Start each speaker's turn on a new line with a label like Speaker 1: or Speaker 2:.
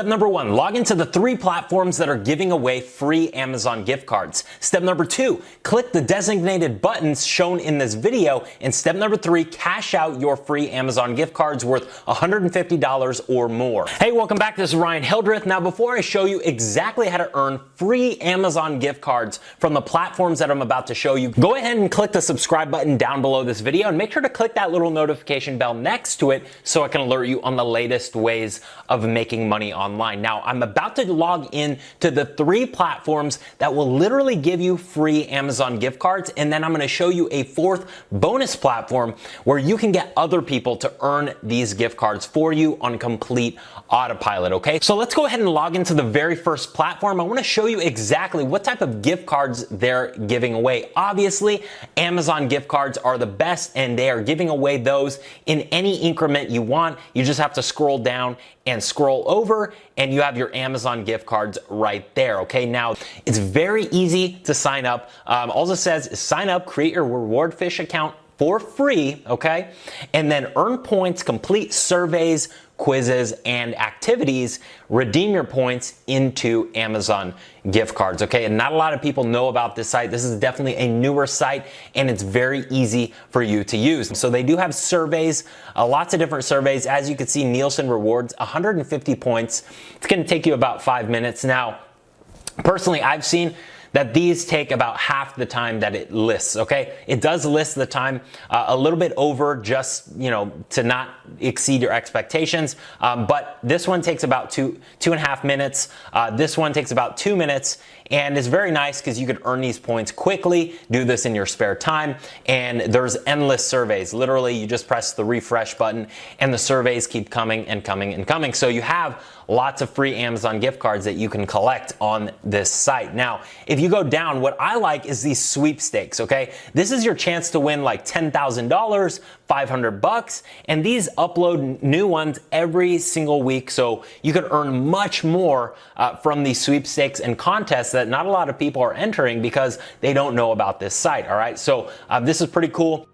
Speaker 1: Step number 1, log into the 3 platforms that are giving away free Amazon gift cards. Step number 2, click the designated buttons shown in this video. And step number 3, cash out your free Amazon gift cards worth $150 or more. Hey, welcome back. This is Ryan Hildreth. Now, before I show you exactly how to earn free Amazon gift cards from the platforms that I'm about to show you, go ahead and click the subscribe button down below this video and make sure to click that little notification bell next to it so I can alert you on the latest ways of making money online. Now, I'm about to log in to the 3 platforms that will literally give you free Amazon gift cards, and then I'm going to show you a 4th bonus platform where you can get other people to earn these gift cards for you on complete autopilot, okay? So let's go ahead and log into the very first platform. I want to show you exactly what type of gift cards they're giving away. Obviously, Amazon gift cards are the best, and they are giving away those in any increment you want. You just have to scroll down and scroll over, and you have your Amazon gift cards right there, okay? Now, it's very easy to sign up. All it says is sign up, create your Rewardfish account for free, okay? And then earn points, complete surveys, quizzes, and activities, redeem your points into Amazon gift cards, okay? And not a lot of people know about this site. This is definitely a newer site, and it's very easy for you to use. So they do have surveys, lots of different surveys. As you can see, Nielsen rewards 150 points. It's gonna take you about 5 minutes. Now, personally, I've seen that these take about half the time that it lists, okay? It does list the time a little bit over, just, you know, to not exceed your expectations. But this one takes about two and a half minutes. This one takes about 2 minutes, and it's very nice because you could earn these points quickly, do this in your spare time, and there's endless surveys. Literally, you just press the refresh button and the surveys keep coming and coming and coming. So you have lots of free Amazon gift cards that you can collect on this site. Now, if you go down, what I like is these sweepstakes, okay? This is your chance to win like $10,000, 500 bucks, and these upload new ones every single week, so you could earn much more from these sweepstakes and contests that not a lot of people are entering because they don't know about this site, all right? So this is pretty cool.